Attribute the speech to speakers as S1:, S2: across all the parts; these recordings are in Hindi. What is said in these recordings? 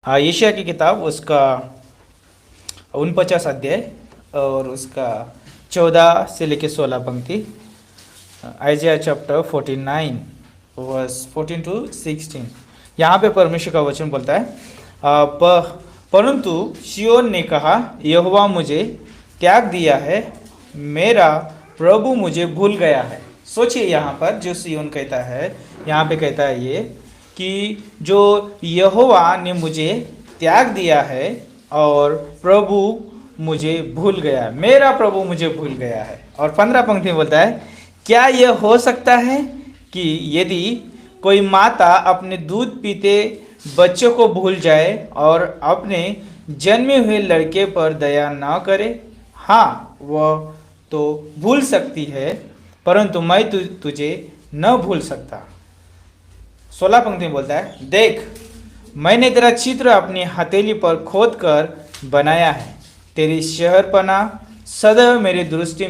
S1: यशायाह की किताब उसका 49 अध्याय और उसका 14 से लेकर 16 पंक्ति। Isaiah chapter 49 verse 14 to 16। यहाँ पे परमेश्वर का वचन बोलता है परंतु सिय्योन ने कहा, यहोवा मुझे त्याग दिया है, मेरा प्रभु मुझे भूल गया है। सोचिए यहाँ पर जो सिय्योन कहता है, यहाँ पे कहता है ये कि जो यहोवा ने मुझे त्याग दिया है और प्रभु मुझे भूल गया है, मेरा प्रभु मुझे भूल गया है। और 15 पंक्ति में बोलता है, क्या यह हो सकता है कि यदि कोई माता अपने दूध पीते बच्चों को भूल जाए और अपने जन्मे हुए लड़के पर दया न करे? हाँ, वह तो भूल सकती है, परंतु मैं तुझे न भूल सकता। 16 पंक्ति में बोलता है, देख मैंने तेरा चित्र अपनी हथेली पर खोद कर बनाया है, तेरी शहरपना सदैव मेरी दृष्टि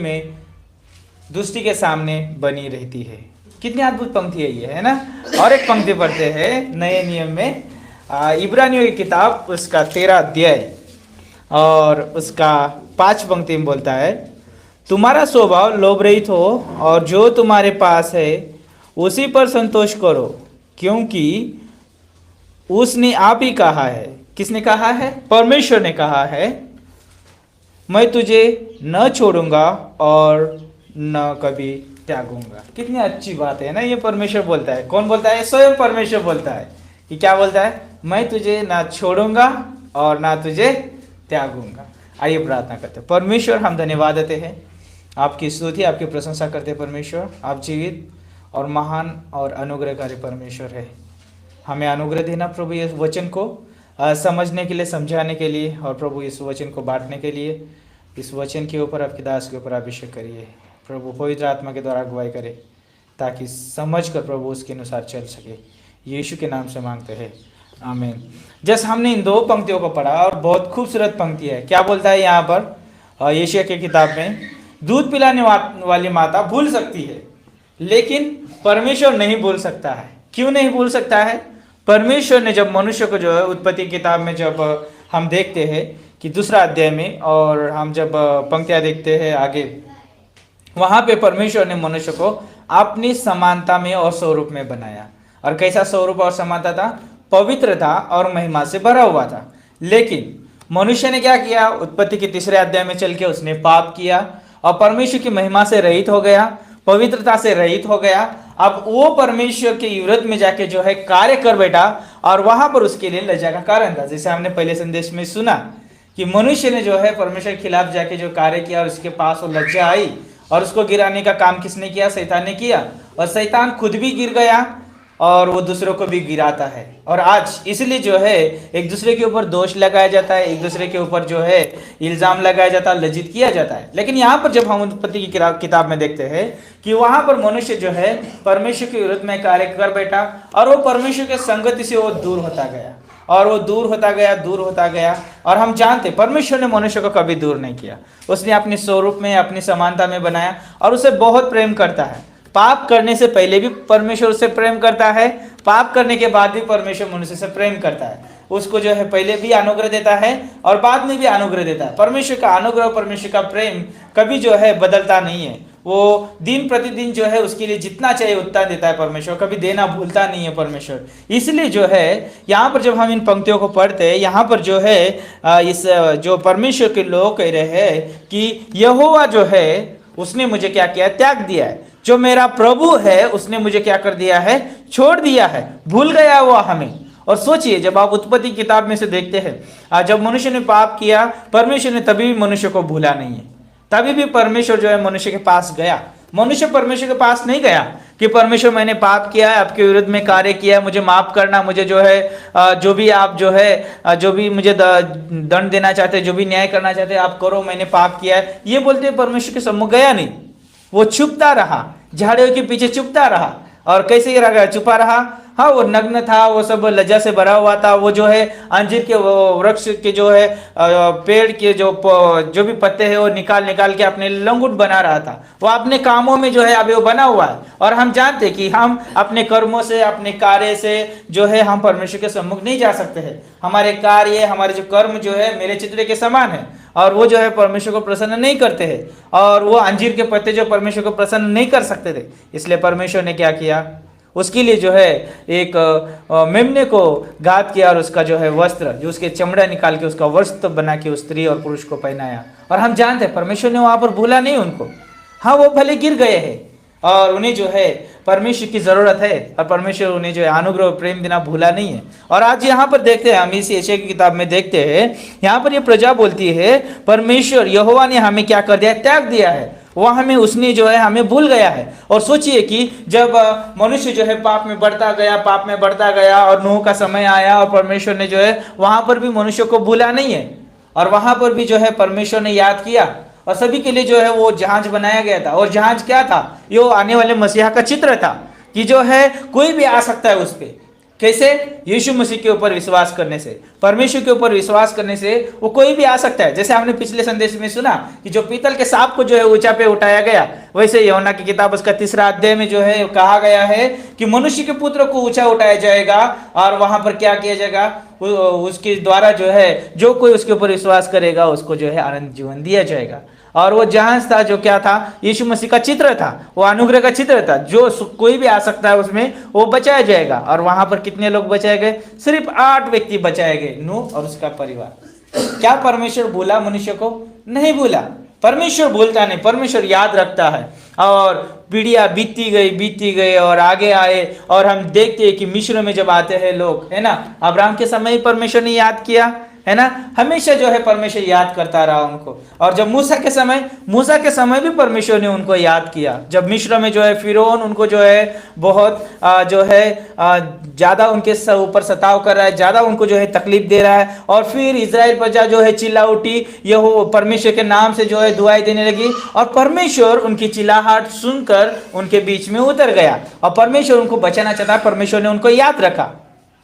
S1: के सामने बनी रहती है। कितनी अद्भुत पंक्ति है ये, है ना। और एक पंक्ति पढ़ते हैं नए नियम में, इब्रानियों की किताब उसका 13 अध्याय और उसका 5 पंक्ति में बोलता है, तुम्हारा स्वभाव लोभ रहित हो और जो तुम्हारे पास है उसी पर संतोष करो, क्योंकि उसने आप ही कहा है। किसने कहा है? परमेश्वर ने कहा है, मैं तुझे न छोड़ूंगा और न कभी त्यागूंगा। कितनी अच्छी बात है ना, ये परमेश्वर बोलता है। कौन बोलता है? स्वयं परमेश्वर बोलता है कि क्या बोलता है? मैं तुझे ना छोड़ूंगा और ना तुझे त्यागूंगा। आइए प्रार्थना करते हैं। परमेश्वर, हम धन्यवाद देते हैं, आपकी स्तुति आपकी प्रशंसा करते हैं। परमेश्वर, आप जीवित और महान और अनुग्रहकारी परमेश्वर है। हमें अनुग्रह देना प्रभु, इस वचन को समझने के लिए, समझाने के लिए, और प्रभु इस वचन को बांटने के लिए इस वचन के ऊपर आपके दास के ऊपर अभिषेक करिए प्रभु। पवित्र आत्मा के द्वारा अगुवाई करे ताकि समझ कर प्रभु उसके अनुसार चल सके। यीशु के नाम से मांगते हैं, आमीन। जैसे हमने इन 2 पंक्तियों को पढ़ा और बहुत खूबसूरत पंक्ति है। क्या बोलता है यहाँ पर यशायाह की किताब में? दूध पिलाने वाली माता भूल सकती है, लेकिन परमेश्वर नहीं भूल सकता है। क्यों नहीं भूल सकता है? परमेश्वर ने जब मनुष्य को जो है उत्पत्ति किताब में जब हम देखते हैं कि 2 अध्याय में, और हम जब पंक्तियां देखते हैं आगे, वहां पे परमेश्वर ने मनुष्य को अपनी समानता में और स्वरूप में बनाया। और कैसा स्वरूप और समानता था? पवित्र था और महिमा से भरा हुआ था। लेकिन मनुष्य ने क्या किया? उत्पत्ति के 3 अध्याय में चल के उसने पाप किया और परमेश्वर की महिमा से रहित हो गया, पवित्रता से रहित हो गया। अब वो परमेश्वर के विरोध में जाके जो है कार्य कर बैठा, और वहां पर उसके लिए लज्जा का कारण था। जैसे हमने पहले संदेश में सुना कि मनुष्य ने जो है परमेश्वर के खिलाफ जाके जो कार्य किया और उसके पास वो लज्जा आई, और उसको गिराने का काम किसने किया? शैतान ने किया। और शैतान खुद भी गिर गया और वो दूसरों को भी गिराता है। और आज इसलिए जो है एक दूसरे के ऊपर दोष लगाया जाता है, एक दूसरे के ऊपर जो है इल्जाम लगाया जाता है, लज्जित किया जाता है। लेकिन यहाँ पर जब हम उत्पत्ति की किताब में देखते हैं कि वहां पर मनुष्य जो है परमेश्वर के विरुद्ध में कार्य कर बैठा, और वो परमेश्वर के संगति से वो दूर होता गया, और वो दूर होता गया। और हम जानते परमेश्वर ने मनुष्य को कभी दूर नहीं किया। उसने अपने स्वरूप में, अपनी समानता में बनाया और उसे बहुत प्रेम करता है। पाप करने से पहले भी परमेश्वर उससे प्रेम करता है, पाप करने के बाद भी परमेश्वर मनुष्य से प्रेम करता है। उसको जो है पहले भी अनुग्रह देता है और बाद में भी अनुग्रह देता है। परमेश्वर का अनुग्रह, परमेश्वर का प्रेम कभी जो है बदलता नहीं है। वो दिन प्रतिदिन जो है उसके लिए जितना चाहिए उतना देता है परमेश्वर, कभी देना भूलता नहीं है परमेश्वर। इसलिए जो है यहाँ पर जब हम इन पंक्तियों को पढ़ते हैं, यहाँ पर जो है इस जो परमेश्वर के लोग कह रहे हैं कि यहोवा जो है उसने मुझे क्या किया? त्याग दिया है। जो मेरा प्रभु है उसने मुझे क्या कर दिया है? छोड़ दिया है, भूल गया वो हमें। और सोचिए, जब आप उत्पत्ति किताब में से देखते हैं, जब मनुष्य ने पाप किया, परमेश्वर ने तभी भी मनुष्य को भूला नहीं है। तभी भी परमेश्वर जो है मनुष्य के पास गया। मनुष्य परमेश्वर के पास नहीं गया कि परमेश्वर मैंने पाप किया है, आपके विरुद्ध में कार्य किया है, मुझे माफ करना, मुझे जो है जो भी आप जो है जो भी मुझे दंड देना चाहते हैं, जो भी न्याय करना चाहते हैं आप करो, मैंने पाप किया है, ये बोलते परमेश्वर के सम्मुख गया नहीं। वो छुपता रहा, झाड़ियों के पीछे छुपता रहा। और कैसे रहा? छुपा रहा, हाँ वो नग्न था, वो सब लज्जा से भरा हुआ था। वो जो है अंजीर के वृक्ष के जो है पेड़ के जो भी पत्ते हैं वो निकाल निकाल के अपने लंगुट बना रहा था। वो अपने कामों में जो है अभी वो बना हुआ है। और हम जानते हैं कि हम अपने कर्मों से, अपने कार्य से जो है हम परमेश्वर के सम्मुख नहीं जा सकते हैं। हमारे कार्य, हमारे जो कर्म जो है मेरे चित्र के समान है, और वो जो है परमेश्वर को प्रसन्न नहीं करते हैं। और वो अंजीर के पत्ते जो परमेश्वर को प्रसन्न नहीं कर सकते थे, इसलिए परमेश्वर ने क्या किया, उसके लिए जो है एक मेमने को घात किया और उसका जो है वस्त्र, जो उसके चमड़ा निकाल के उसका वस्त्र बना के उस स्त्री और पुरुष को पहनाया। और हम जानते हैं परमेश्वर ने वहां पर भूला नहीं उनको। हाँ वो भले गिर गए हैं और उन्हें जो है परमेश्वर की जरूरत है, और परमेश्वर उन्हें जो है अनुग्रह और प्रेम देना भूला नहीं है। और आज यहाँ पर देखते हैं, हम इस यशायाह की किताब में देखते हैं, यहाँ पर ये प्रजा बोलती है परमेश्वर यहोवा ने हमें क्या कर दिया, त्याग दिया है। वह हमें, उसने जो है हमें भूल गया है। और सोचिए कि जब मनुष्य जो है पाप में बढ़ता गया और नूह का समय आया, और परमेश्वर ने जो है वहां पर भी मनुष्य को भूला नहीं है, और वहां पर भी जो है परमेश्वर ने याद किया, और सभी के लिए जो है वो जहाज बनाया गया था। और जहाज क्या था, ये आने वाले मसीहा का चित्र था, कि जो है कोई भी आ सकता है उस पे। कैसे? यीशु मसीह के ऊपर विश्वास करने से, परमेश्वर के ऊपर विश्वास करने से वो कोई भी आ सकता है। जैसे हमने पिछले संदेश में सुना कि जो पीतल के सांप को जो है ऊंचा पे उठाया गया, वैसे यूहन्ना की किताब उसका 3 अध्याय में जो है कहा गया है कि मनुष्य के पुत्र को ऊंचा उठाया जाएगा, और वहां पर क्या किया जाएगा, उसके द्वारा जो है जो कोई उसके ऊपर विश्वास करेगा उसको जो है आनंद जीवन दिया जाएगा। और वो जहाज था जो क्या था, यीशु मसीह का चित्र था, वो अनुग्रह का चित्र था, जो कोई भी आ सकता है उसमें वो बचाया जाएगा। और वहां पर कितने लोग बचाए गए? सिर्फ 8 व्यक्ति बचाए गए, नूह और उसका परिवार। क्या परमेश्वर भूला मनुष्य को? नहीं भूला। परमेश्वर भूलता नहीं, परमेश्वर याद रखता है। और पीढ़ियां बीतती गई और आगे आए, और हम देखते हैं कि मिस्र में जब आते हैं लोग, है ना, अब्राहम के समय परमेश्वर ने याद किया, है ना, हमेशा जो है परमेश्वर याद करता रहा उनको। और जब मूसा के समय भी परमेश्वर ने उनको याद किया। जब मिस्र में जो है फिरौन उनको जो है बहुत जो है ज्यादा उनके ऊपर सताव कर रहा है, ज्यादा उनको जो है तकलीफ दे रहा है, और फिर इजराइल प्रजा जो है चिल्ला उठी, यह परमेश्वर के नाम से जो है दुआएं देने लगी, और परमेश्वर उनकी चिल्लाहट सुनकर उनके बीच में उतर गया, और परमेश्वर उनको बचाना चाहता, परमेश्वर ने उनको याद रखा।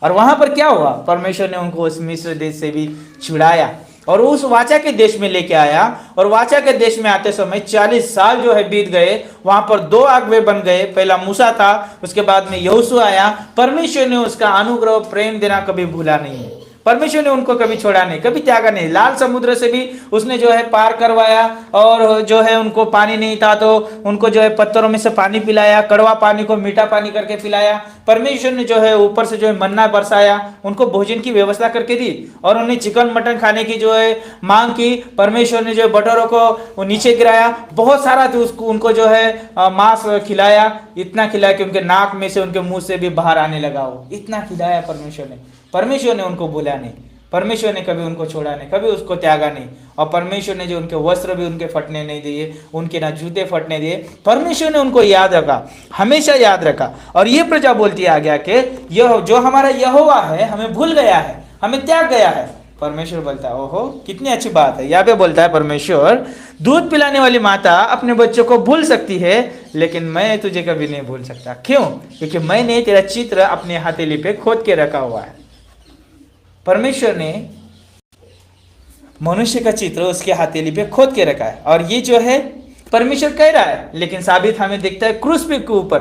S1: और वहां पर क्या हुआ, परमेश्वर ने उनको उस मिस्र देश से भी छुड़ाया और उस वाचा के देश में लेके आया। और वाचा के देश में आते समय 40 साल जो है बीत गए। वहां पर 2 अगुवे बन गए, पहला मूसा था, उसके बाद में यहोशू आया। परमेश्वर ने उसका अनुग्रह प्रेम देना कभी भूला नहीं है। परमेश्वर ने उनको कभी छोड़ा नहीं, कभी त्यागा नहीं। लाल समुद्र से भी उसने जो है पार करवाया, और जो है उनको पानी नहीं था तो उनको जो है पत्थरों में से पानी पिलाया, कड़वा पानी को मीठा पानी करके पिलाया। परमेश्वर ने जो है ऊपर से जो है मन्ना बरसाया, उनको भोजन की व्यवस्था करके दी, और उन्हें चिकन मटन खाने की जो है मांग की। परमेश्वर ने जो है बटोरों को नीचे गिराया, बहुत सारा उनको जो है मांस खिलाया, इतना खिलाया कि उनके नाक में से, उनके मुंह से भी बाहर आने लगा। वो इतना खिलाया परमेश्वर ने उनको भूला नहीं, परमेश्वर ने कभी उनको छोड़ा नहीं, कभी उसको त्यागा नहीं। और परमेश्वर ने जो उनके वस्त्र भी उनके फटने नहीं दिए, उनके ना जूते फटने दिए, परमेश्वर ने उनको याद रखा, हमेशा याद रखा। और ये प्रजा बोलती आ गया कि यह जो हमारा यहोवा है हमें भूल गया है, हमें त्याग गया है। परमेश्वर बोलता है, ओहो कितनी अच्छी बात है। यहाँ पे बोलता है परमेश्वर, दूध पिलाने वाली माता अपने बच्चों को भूल सकती है, लेकिन मैं तुझे कभी नहीं भूल सकता। क्यों? क्योंकि मैंने तेरा चित्र अपने हथेली पे खोद के रखा हुआ है। परमेश्वर ने मनुष्य का चित्र उसके हथेली पे खोद के रखा है, और ये जो है परमेश्वर कह रहा है, लेकिन साबित हमें दिखता है क्रूस पे के ऊपर।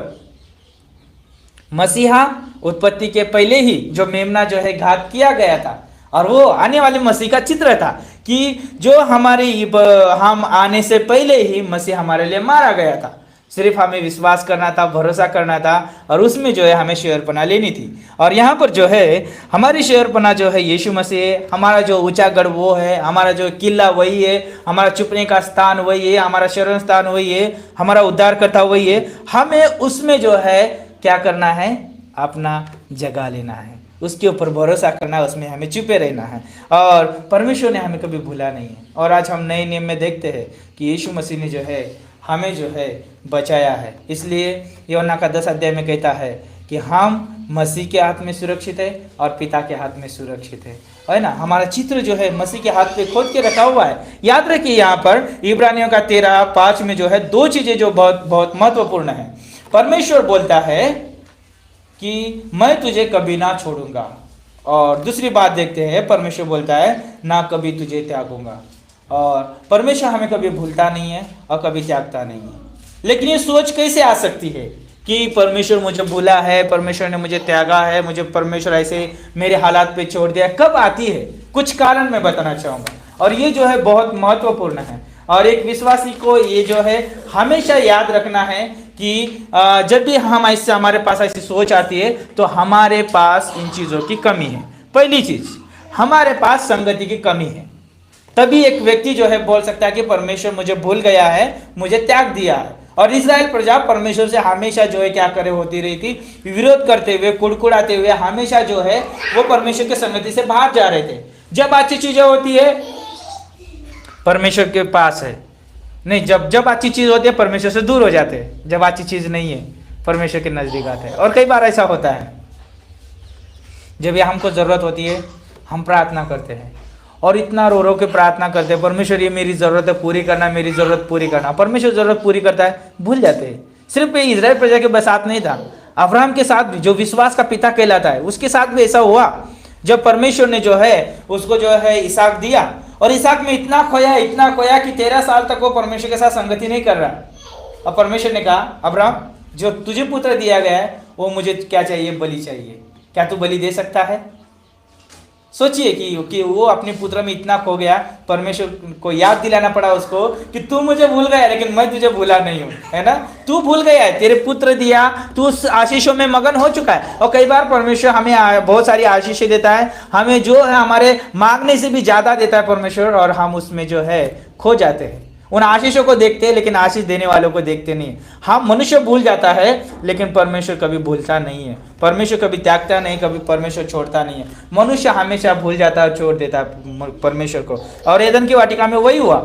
S1: मसीहा उत्पत्ति के पहले ही जो मेमना जो है घात किया गया था, और वो आने वाले मसीह का चित्र था कि जो हम आने से पहले ही मसीह हमारे लिए मारा गया था। सिर्फ हमें विश्वास करना था, भरोसा करना था, और उसमें जो है हमें शेयरपना लेनी थी। और यहाँ पर जो है हमारी शेयरपना जो है यीशु मसीह, हमारा जो ऊंचा गढ़ वो है, हमारा जो किला वही है, हमारा छुपने का स्थान वही है, हमारा शरण स्थान वही है, हमारा उद्धारकर्ता वही है। हमें उसमें जो है क्या करना है, अपना जगह लेना है, उसके ऊपर भरोसा करना है, उसमें हमें छुपे रहना है। और परमेश्वर ने हमें कभी भूला नहीं है। और आज हम नए नियम में देखते हैं कि यीशु मसीह ने जो है हमें जो है बचाया है। इसलिए यूहन्ना का 10 अध्याय में कहता है कि हम मसीह के हाथ में सुरक्षित है और पिता के हाथ में सुरक्षित है ना। हमारा चित्र जो है मसीह के हाथ पे खोद के रखा हुआ है। याद रखिए यहाँ पर इब्रानियों का 13:5 में जो है 2 चीजें जो बहुत बहुत महत्वपूर्ण है। परमेश्वर बोलता है कि मैं तुझे कभी ना छोड़ूंगा। और दूसरी बात देखते हैं, परमेश्वर बोलता है ना कभी तुझे त्यागूंगा। और परमेश्वर हमें कभी भूलता नहीं है और कभी त्यागता नहीं है। लेकिन ये सोच कैसे आ सकती है कि परमेश्वर मुझे भूला है, परमेश्वर ने मुझे त्यागा है, मुझे परमेश्वर ऐसे मेरे हालात पे छोड़ दिया? कब आती है? कुछ कारण मैं बताना चाहूँगा, और ये जो है बहुत महत्वपूर्ण है। और एक विश्वासी को ये जो है हमेशा याद रखना है कि जब भी हम ऐसे हमारे पास ऐसी सोच आती है तो हमारे पास इन चीज़ों की कमी है। पहली चीज़, हमारे पास संगति की कमी है। तभी एक व्यक्ति जो है बोल सकता है कि परमेश्वर मुझे भूल गया है, मुझे त्याग दिया है। और इस्राएल प्रजा परमेश्वर से हमेशा जो है क्या करे होती रही थी, विरोध करते हुए, कुड़कुड़ाते हुए हमेशा जो है वो परमेश्वर की संगति से बाहर जा रहे थे। जब अच्छी चीजें होती है परमेश्वर के पास है, नहीं, जब अच्छी चीज होती है परमेश्वर से दूर हो जाते हैं। जब अच्छी चीज नहीं है परमेश्वर के नजदीक आते हैं। और कई बार ऐसा होता है, जब ये हमको जरूरत होती है हम प्रार्थना करते हैं और इतना रो रो के प्रार्थना करते हैं, परमेश्वर ये मेरी जरूरत है पूरी करना, मेरी जरूरत पूरी करना। परमेश्वर जरूरत पूरी करता है, भूल जाते हैं। सिर्फ इजराइल प्रजा के साथ नहीं था, अब्राहम के साथ भी, जो विश्वास का पिता कहलाता है, उसके साथ भी ऐसा हुआ। जब परमेश्वर ने जो है उसको जो है इसहाक दिया, और इसहाक में इतना खोया कि 13 साल तक वो परमेश्वर के साथ संगति नहीं कर रहा। और परमेश्वर ने कहा, अब्राहम जो तुझे पुत्र दिया गया है वो मुझे क्या चाहिए? बलि चाहिए। क्या तू बलि दे सकता है? सोचिए कि वो अपने पुत्र में इतना खो गया, परमेश्वर को याद दिलाना पड़ा उसको कि तू मुझे भूल गया लेकिन मैं तुझे भूला नहीं हूं, है ना? तू भूल गया है, तेरे पुत्र दिया, तू उस आशीषों में मगन हो चुका है। और कई बार परमेश्वर हमें बहुत सारी आशीषें देता है, हमें जो है हमारे मांगने से भी ज्यादा देता है परमेश्वर, और हम उसमें जो है खो जाते हैं। उन आशीषों को देखते हैं लेकिन आशीष देने वालों को देखते नहीं। हम मनुष्य भूल जाता है लेकिन परमेश्वर कभी भूलता नहीं है। परमेश्वर कभी त्यागता नहीं, कभी परमेश्वर छोड़ता नहीं है। मनुष्य हमेशा भूल जाता है, छोड़ देता है परमेश्वर को। और एदन की वाटिका में वही हुआ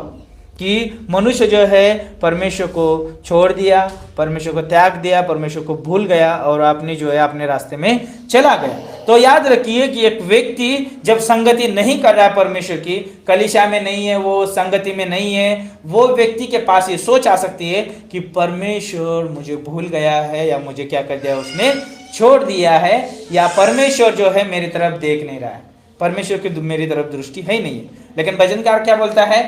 S1: कि मनुष्य जो है परमेश्वर को छोड़ दिया, परमेश्वर को त्याग दिया, परमेश्वर को भूल गया और अपने जो है अपने रास्ते में चला गया। तो याद रखिए कि एक व्यक्ति जब संगति नहीं कर रहा है परमेश्वर की, कलीसिया में नहीं है, वो संगति में नहीं है, वो व्यक्ति के पास ये सोच आ सकती है कि परमेश्वर मुझे भूल गया है, या मुझे क्या कर दिया, उसने छोड़ दिया है, या परमेश्वर जो है मेरी तरफ देख नहीं रहा है, परमेश्वर की मेरी तरफ दृष्टि है ही नहीं है। लेकिन भजनकार क्या बोलता है?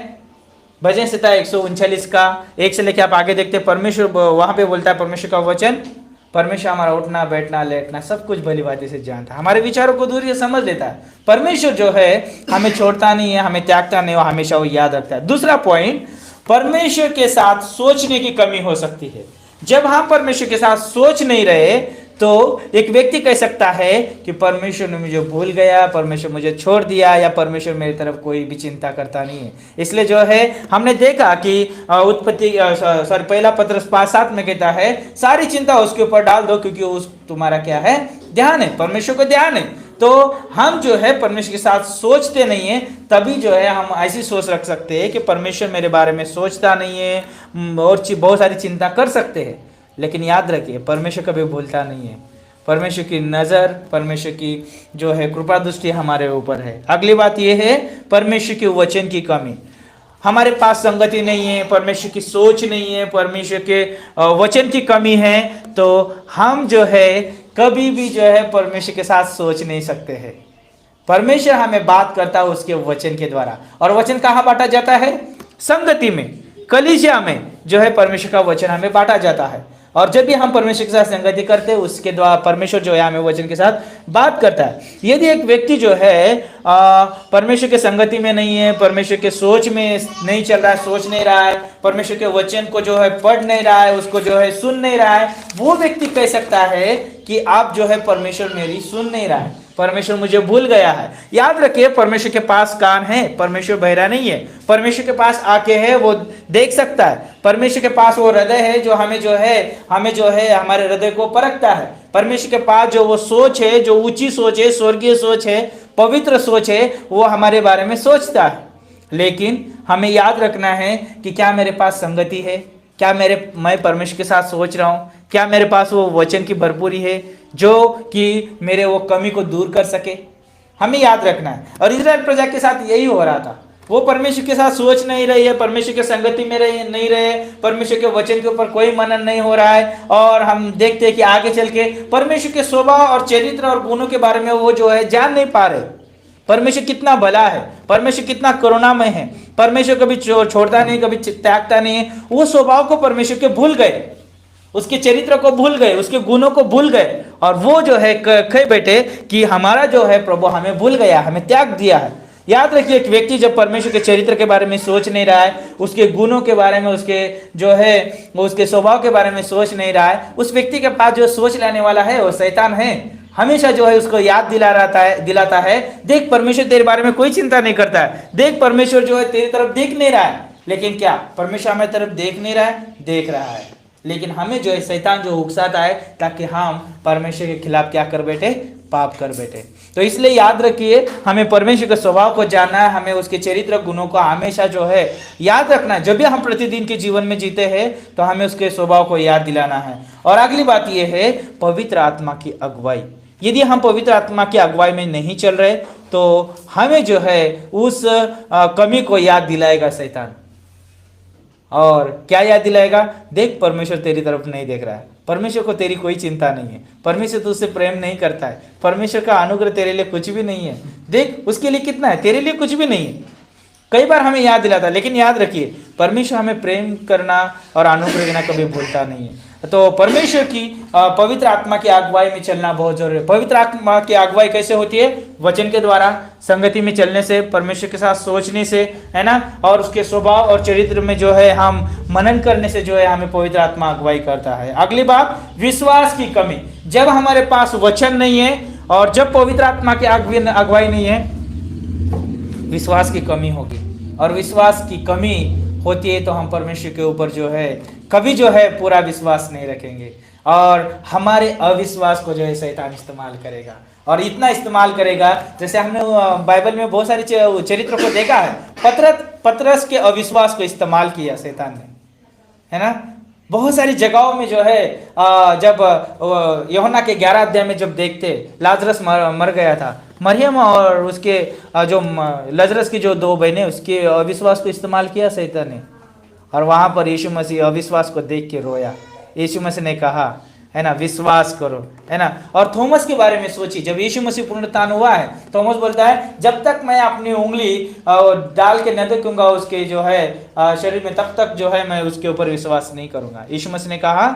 S1: भजन संहिता 139 का 1 से लेकर आप आगे देखते हैं, परमेश्वर वहां पे बोलता है, परमेश्वर का वचन, परमेश्वर हमारा उठना बैठना लेटना सब कुछ भली बातें से जानता है, हमारे विचारों को दूर से समझ लेता है। परमेश्वर जो है हमें छोड़ता नहीं है, हमें त्यागता नहीं, वो हमेशा वो याद रखता है। दूसरा पॉइंट, परमेश्वर के साथ सोचने की कमी हो सकती है। जब हम परमेश्वर के साथ सोच नहीं रहे तो एक व्यक्ति कह सकता है कि परमेश्वर ने मुझे भूल गया, परमेश्वर मुझे छोड़ दिया, या परमेश्वर मेरी तरफ कोई भी चिंता करता नहीं है। इसलिए जो है हमने देखा कि उत्पत्ति पहला पत्रस 5:7 में कहता है, सारी चिंता उसके ऊपर डाल दो क्योंकि उस तुम्हारा क्या है? ध्यान है, परमेश्वर को ध्यान है। तो हम जो है परमेश्वर के साथ सोचते नहीं है, तभी जो है हम ऐसी सोच रख सकते हैं कि परमेश्वर मेरे बारे में सोचता नहीं है, और बहुत सारी चिंता कर सकते हैं। लेकिन याद रखिए परमेश्वर कभी भूलता नहीं है। परमेश्वर की नज़र, परमेश्वर की जो है कृपा दृष्टि हमारे ऊपर है। अगली बात यह है परमेश्वर के वचन की कमी। हमारे पास संगति नहीं है, परमेश्वर की सोच नहीं है, परमेश्वर के वचन की कमी है, तो हम जो है कभी भी जो है परमेश्वर के साथ सोच नहीं सकते हैं। परमेश्वर हमें बात करता है उसके वचन के द्वारा, और वचन कहाँ बांटा जाता है? संगति में, कलीसिया में जो है परमेश्वर का वचन हमें बांटा जाता है। और जब भी हम परमेश्वर के साथ संगति करते हैं उसके द्वारा परमेश्वर जो है हमें वचन के साथ बात करता है। यदि एक व्यक्ति जो है परमेश्वर के संगति में नहीं है, परमेश्वर के सोच में नहीं चल रहा है, सोच नहीं रहा है, परमेश्वर के वचन को जो है पढ़ नहीं रहा है, उसको जो है सुन नहीं रहा है, वो व्यक्ति कह सकता है कि आप जो है परमेश्वर मेरी सुन नहीं रहा है, परमेश्वर मुझे भूल गया है। याद रखिए परमेश्वर के पास कान है, परमेश्वर बहरा नहीं है। परमेश्वर के पास आंखें है, वो देख सकता है। परमेश्वर के पास वो हृदय है जो हमें जो है हमारे हृदय को परखता है। परमेश्वर के पास जो वो सोच है, जो ऊंची सोच है, स्वर्गीय सोच है, पवित्र सोच है, वो हमारे बारे में सोचता है। लेकिन हमें याद रखना है कि क्या मेरे पास संगति है, क्या मैं परमेश्वर के साथ सोच रहा हूँ, क्या मेरे पास वो वचन की भरपूरी है जो कि मेरे वो कमी को दूर कर सके। हमें याद रखना है। और इस्राएल प्रजा के साथ यही हो रहा था। वो परमेश्वर के साथ सोच नहीं रही है, परमेश्वर के संगति में नहीं रहे, परमेश्वर के वचन के ऊपर कोई मनन नहीं हो रहा है। और हम देखते हैं कि आगे चल के परमेश्वर के स्वभाव और चरित्र और गुणों के बारे में वो जो है जान नहीं पा रहे। परमेश्वर कितना भला है, परमेश्वर कितना करुणामय है, परमेश्वर कभी छोड़ता नहीं, कभी त्यागता नहीं है। वो स्वभाव को परमेश्वर के भूल गए, उसके चरित्र को भूल गए, उसके गुणों को भूल गए। और वो जो है कहे बैठे कि हमारा जो है प्रभु हमें भूल गया, हमें त्याग दिया है। याद रखिए, एक व्यक्ति जब परमेश्वर के चरित्र के बारे में सोच नहीं रहा है, उसके गुणों के बारे में, उसके जो है उसके स्वभाव के बारे में सोच नहीं रहा है, उस व्यक्ति के पास जो सोच लाने वाला है वो शैतान है। हमेशा जो है उसको याद दिलाता है, देख परमेश्वर तेरे बारे में कोई चिंता नहीं करता है, देख परमेश्वर जो है तेरी तरफ देख नहीं रहा है। लेकिन क्या परमेश्वर हमारी तरफ देख नहीं रहा है? देख रहा है। लेकिन हमें जो है शैतान जो उकसाता है ताकि हम परमेश्वर के खिलाफ क्या कर बैठे? पाप कर बैठे। तो इसलिए याद रखिए, हमें परमेश्वर के स्वभाव को जानना है, हमें उसके चरित्र गुणों को हमेशा जो है याद रखना है। जब भी हम प्रतिदिन के जीवन में जीते हैं तो हमें उसके स्वभाव को याद दिलाना है। और अगली बात यह है पवित्र आत्मा की अगुवाई। यदि हम पवित्र आत्मा की अगुवाई में नहीं चल रहे तो हमें जो है उस कमी को याद दिलाएगा शैतान। और क्या याद दिलाएगा? देख परमेश्वर तेरी तरफ नहीं देख रहा है, परमेश्वर को तेरी कोई चिंता नहीं है, परमेश्वर तुझसे प्रेम नहीं करता है, परमेश्वर का अनुग्रह तेरे लिए कुछ भी नहीं है, देख उसके लिए कितना है, तेरे लिए कुछ भी नहीं है। कई बार हमें याद दिलाता है। लेकिन याद रखिए, परमेश्वर हमें प्रेम करना और अनुग्रह देना कभी भूलता नहीं है। तो परमेश्वर की पवित्र आत्मा की अगुवाई में चलना बहुत जरूरी है। पवित्र आत्मा की अगुवाई कैसे होती है? वचन के द्वारा, संगति में चलने से, परमेश्वर के साथ सोचने से, है ना, और उसके स्वभाव और चरित्र में जो है हम मनन करने से जो है हमें पवित्र आत्मा अगुवाई करता है। अगली बात, विश्वास की कमी। जब हमारे पास वचन नहीं है और जब पवित्र आत्मा की अगुवाई नहीं है, विश्वास की कमी होगी। और विश्वास की कमी होती है तो हम परमेश्वर के ऊपर जो है कभी जो है पूरा विश्वास नहीं रखेंगे। और हमारे अविश्वास को जो है शैतान इस्तेमाल करेगा, और इतना इस्तेमाल करेगा जैसे हमने बाइबल में बहुत सारे चरित्रों को देखा है। पतरस के अविश्वास को इस्तेमाल किया शैतान ने, है ना। बहुत सारी जगहों में जो है जब यूहन्ना के 11 अध्याय में जब देखते लाजरस मर गया था, मरियम और उसके जो लाजरस की जो 2 बहनें, उसके अविश्वास को इस्तेमाल किया शैतान ने। और वहां पर यीशु मसीह अविश्वास को देख के रोया। यीशु मसीह ने कहा, है ना, विश्वास करो, है ना। और थॉमस के बारे में सोचिए, जब यीशु मसीह पुनरुत्थान हुआ है, थॉमस बोलता है जब तक मैं अपनी उंगली डाल के न देखूंगा उसके जो है शरीर में, तब तक जो है मैं उसके ऊपर विश्वास नहीं करूंगा। यीशु मसीह ने कहा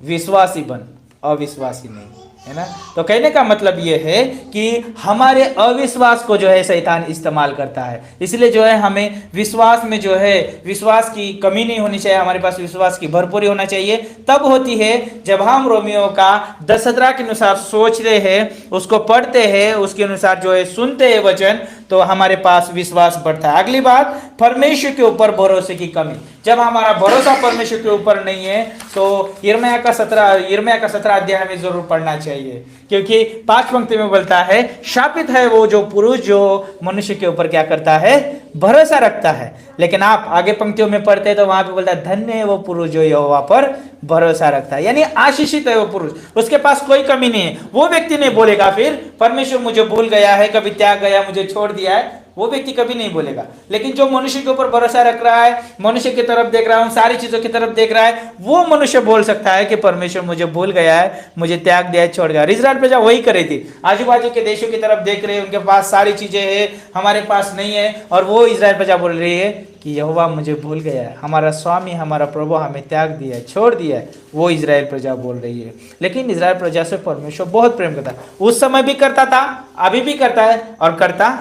S1: विश्वासी बन, अविश्वासी नहीं, है ना। तो कहने का मतलब ये है कि हमारे अविश्वास को जो है शैतान इस्तेमाल करता है। इसलिए जो है हमें विश्वास में जो है विश्वास की कमी नहीं होनी चाहिए, हमारे पास विश्वास की भरपूरी होना चाहिए। तब होती है जब हम रोमियो का 10:17 के अनुसार सोचते हैं, उसको पढ़ते हैं, उसके अनुसार जो है सुनते हैं वचन, तो हमारे पास विश्वास बढ़ता है। अगली बात, परमेश्वर के ऊपर भरोसे की कमी। जब हमारा भरोसा परमेश्वर के ऊपर नहीं है तो यिर्मयाह का 17 अध्याय हमें जरूर पढ़ना चाहिए, क्योंकि 5 पंक्ति में बोलता है शापित है वो जो पुरुष जो मनुष्य के ऊपर क्या करता है? भरोसा रखता है। लेकिन आप आगे पंक्तियों में पढ़ते हैं तो वहां पे बोलता है धन्य है वो पुरुष जो यहोवा पर भरोसा रखता है। यानी आशीषित है वो पुरुष, उसके पास कोई कमी नहीं है। वो व्यक्ति नहीं बोलेगा फिर परमेश्वर मुझे भूल गया है, कभी त्याग गया, मुझे छोड़ दिया है, वो व्यक्ति कभी नहीं बोलेगा। लेकिन जो मनुष्य के ऊपर भरोसा रख रहा है, मनुष्य की तरफ देख रहा है, उन सारी चीजों की तरफ देख रहा है, वो मनुष्य बोल सकता है कि परमेश्वर मुझे भूल गया है, मुझे त्याग दिया है, छोड़ गया। इस्राएल प्रजा वही करे थी, आजू बाजू के देशों की तरफ देख रहे हैं, उनके पास सारी चीजें हैं, हमारे पास नहीं है, और वो इस्राएल प्रजा बोल रही है कि यहोवा मुझे भूल गया है, हमारा स्वामी, हमारा प्रभु हमें त्याग दिया है, छोड़ दिया है। वो इस्राएल प्रजा बोल रही है। लेकिन इस्राएल प्रजा से परमेश्वर बहुत प्रेम करता है, उस समय भी करता था, अभी भी करता है और करता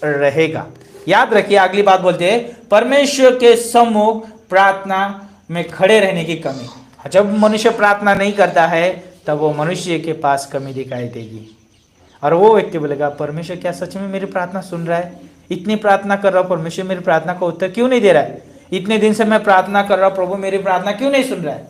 S1: रहेगा। याद रखिए, अगली बात बोलते हैं परमेश्वर के सम्मुख प्रार्थना में खड़े रहने की कमी। जब मनुष्य प्रार्थना नहीं करता है तब वो मनुष्य के पास कमी दिखाई देगी, और वो व्यक्ति बोलेगा परमेश्वर क्या सच में मेरी प्रार्थना सुन रहा है? इतनी प्रार्थना कर रहा हूं, परमेश्वर मेरी प्रार्थना का उत्तर क्यों नहीं दे रहा है? इतने दिन से मैं प्रार्थना कर रहा हूं, प्रभु मेरी प्रार्थना क्यों नहीं सुन रहा है?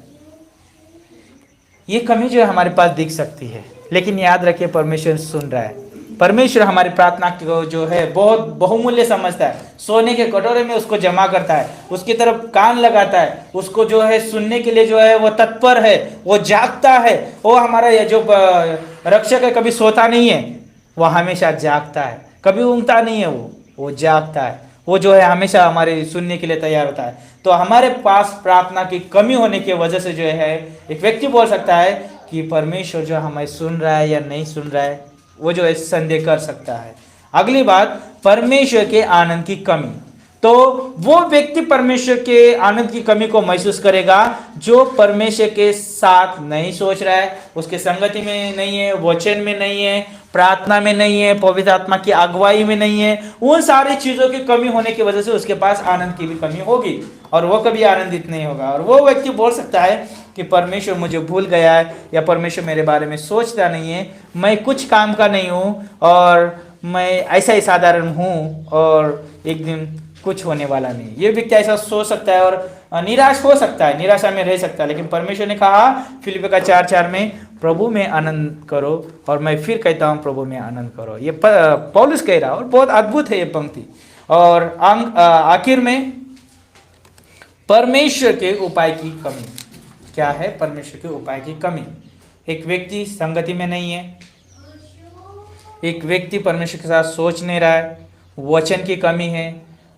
S1: ये कमी जो है हमारे पास दिख सकती है। लेकिन याद रखिए, परमेश्वर सुन रहा है। परमेश्वर हमारी प्रार्थना को जो है बहुत बहुमूल्य समझता है, सोने के कटोरे में उसको जमा करता है, उसकी तरफ कान लगाता है, उसको जो है सुनने के लिए जो है वो तत्पर है, वो जागता है। वो हमारा ये जो रक्षक है, कभी सोता नहीं है, वो हमेशा जागता है, कभी ऊँगता नहीं है, वो जागता है, वो जो है हमेशा हमारे सुनने के लिए तैयार होता है। तो हमारे पास प्रार्थना की कमी होने की वजह से जो है एक व्यक्ति बोल सकता है कि परमेश्वर जो हमें सुन रहा है या नहीं सुन रहा है, वो जो है संदेह कर सकता है। अगली बात, परमेश्वर के आनंद की कमी। तो वो व्यक्ति परमेश्वर के आनंद की कमी को महसूस करेगा जो परमेश्वर के साथ नहीं सोच रहा है, उसके संगति में नहीं है, वचन में नहीं है, प्रार्थना में नहीं है, पवित्र आत्मा की अगुवाई में नहीं है। उन सारी चीजों की कमी होने की वजह से उसके पास आनंद की भी कमी होगी और वो कभी आनंदित नहीं होगा। और वो व्यक्ति बोल सकता है कि परमेश्वर मुझे भूल गया है या परमेश्वर मेरे बारे में सोचता नहीं है, मैं कुछ काम का नहीं हूँ और मैं ऐसा ही साधारण हूँ और एक दिन कुछ होने वाला नहीं। ये व्यक्ति ऐसा सोच सकता है और निराश हो सकता है, निराशा में रह सकता है। लेकिन परमेश्वर ने कहा फिलिप्पी का 4:4 में, प्रभु में आनंद करो, और मैं फिर कहता हूँ प्रभु में आनंद करो। ये पौलुस कह रहा है और बहुत अद्भुत है ये पंक्ति। और आखिर में परमेश्वर के उपाय की कमी क्या है? परमेश्वर के उपाय की कमी। एक व्यक्ति संगति में नहीं है, एक व्यक्ति परमेश्वर के साथ सोच नहीं रहा है, वचन की कमी है,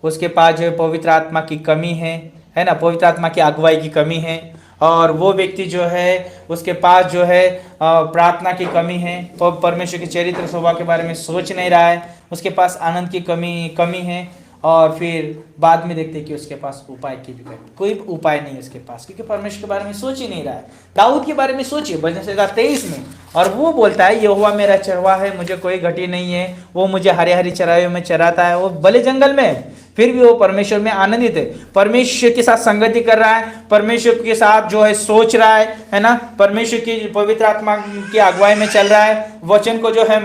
S1: उसके पास जो है पवित्र आत्मा की कमी है ना, पवित्र आत्मा की अगुवाई की कमी है। और वो व्यक्ति जो है उसके पास जो है प्रार्थना की कमी है, परमेश्वर के चरित्र स्वभाव के बारे में सोच नहीं रहा है, उसके पास आनंद की कमी है। और फिर बाद में देखते हैं कि उसके पास उपाय की भी कोई उपाय नहीं है उसके पास, क्योंकि परमेश्वर के बारे में सोच ही नहीं रहा है। दाऊद के बारे में सोचिए भजन संहिता 23 में, और वो बोलता है यहोवा मेरा चरवाहा है, मुझे कोई घटी नहीं है, वो मुझे हरे हरी चराइयों में चराता है। वो भले जंगल में है फिर भी वो परमेश्वर में आनंदित है, परमेश्वर के साथ संगति कर रहा है, परमेश्वर के साथ जो है सोच रहा है ना, परमेश्वर की पवित्र आत्मा की अगुवाई में चल रहा है, वचन को जो है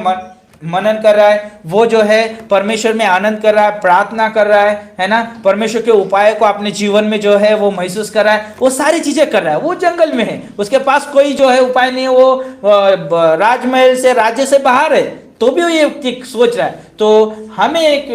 S1: मनन कर रहा है, वो जो है परमेश्वर में आनंद कर रहा है, प्रार्थना कर रहा है ना, परमेश्वर के उपाय को अपने जीवन में जो है वो महसूस कर रहा है, वो सारी चीजें कर रहा है। वो जंगल में है, उसके पास कोई जो है उपाय नहीं है, वो राजमहल से राज्य से बाहर है, तो भी ये सोच रहा है। तो हमें एक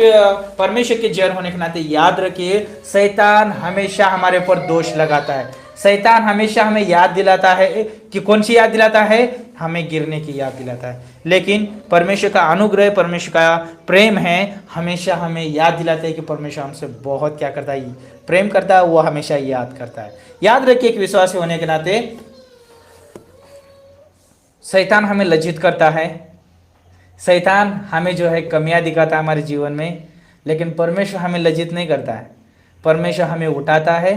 S1: परमेश्वर के जन होने के नाते याद रखिए, शैतान हमेशा हमारे ऊपर दोष लगाता है, शैतान हमेशा हमें याद दिलाता है कि कौन सी याद दिलाता है? हमें गिरने की याद दिलाता है। लेकिन परमेश्वर का अनुग्रह, परमेश्वर का प्रेम है, हमेशा हमें याद दिलाता है कि परमेश्वर हमसे बहुत क्या करता है, प्रेम करता है, वो हमेशा याद करता है। याद रखिए एक विश्वासी होने के नाते शैतान हमें लज्जित करता है, शैतान हमें जो है कमियां दिखाता है हमारे जीवन में, लेकिन परमेश्वर हमें लज्जित नहीं करता है। परमेश्वर हमें उठाता है,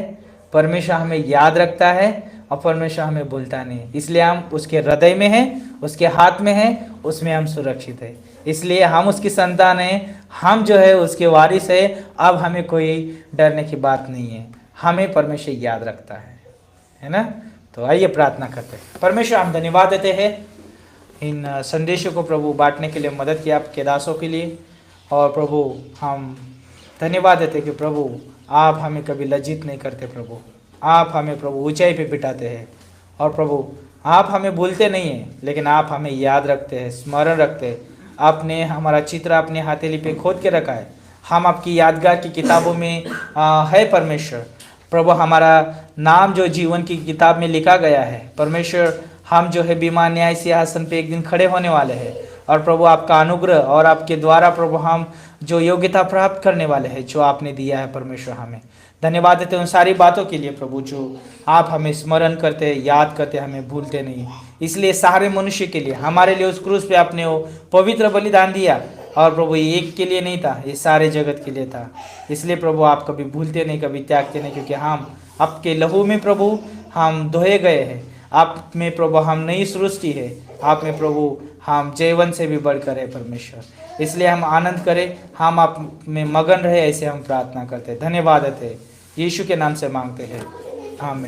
S1: परमेश्वर हमें याद रखता है और परमेश्वर हमें भूलता नहीं। इसलिए हम उसके हृदय में हैं, उसके हाथ में हैं, उसमें हम सुरक्षित हैं। इसलिए हम उसकी संतान हैं, हम जो है उसके वारिस है। अब हमें कोई डरने की बात नहीं है, हमें परमेश्वर याद रखता है ना। तो आइए प्रार्थना करते हैं। परमेश्वर हम धन्यवाद देते हैं इन संदेशों को प्रभु बांटने के लिए, मदद किया आपके दासों के लिए। और प्रभु हम धन्यवाद देते कि प्रभु आप हमें कभी लज्जित नहीं करते, प्रभु आप हमें प्रभु ऊंचाई पे बिठाते हैं। और प्रभु आप हमें भूलते नहीं हैं, लेकिन आप हमें याद रखते हैं, स्मरण रखते हैं। आपने हमारा चित्र अपने हथेली पे खोद के रखा है, हम आपकी यादगार की किताबों में है परमेश्वर। प्रभु हमारा नाम जो जीवन की किताब में लिखा गया है परमेश्वर, हम जो है बीमा न्याय सिंहासन पे एक दिन खड़े होने वाले हैं। और प्रभु आपका अनुग्रह और आपके द्वारा प्रभु हम जो योग्यता प्राप्त करने वाले हैं जो आपने दिया है परमेश्वर, हमें धन्यवाद देते हैं उन सारी बातों के लिए प्रभु जो आप हमें स्मरण करते, याद करते, हमें भूलते नहीं। इसलिए सारे मनुष्य के लिए, हमारे लिए उस क्रूस पे आपने वो पवित्र बलिदान दिया। और प्रभु ये एक के लिए नहीं था, ये सारे जगत के लिए था। इसलिए प्रभु आप कभी भूलते नहीं, कभी त्यागते नहीं, क्योंकि हम आपके लहू में प्रभु हम धोए गए हैं। आप में प्रभु हम नई सृष्टि है, आप में प्रभु हम जीवन से भी बढ़कर है परमेश्वर। इसलिए हम आनंद करें, हम आप में मगन रहे, ऐसे हम प्रार्थना करते हैं। धन्यवाद देते हैं, यीशु के नाम से मांगते हैं, आमीन।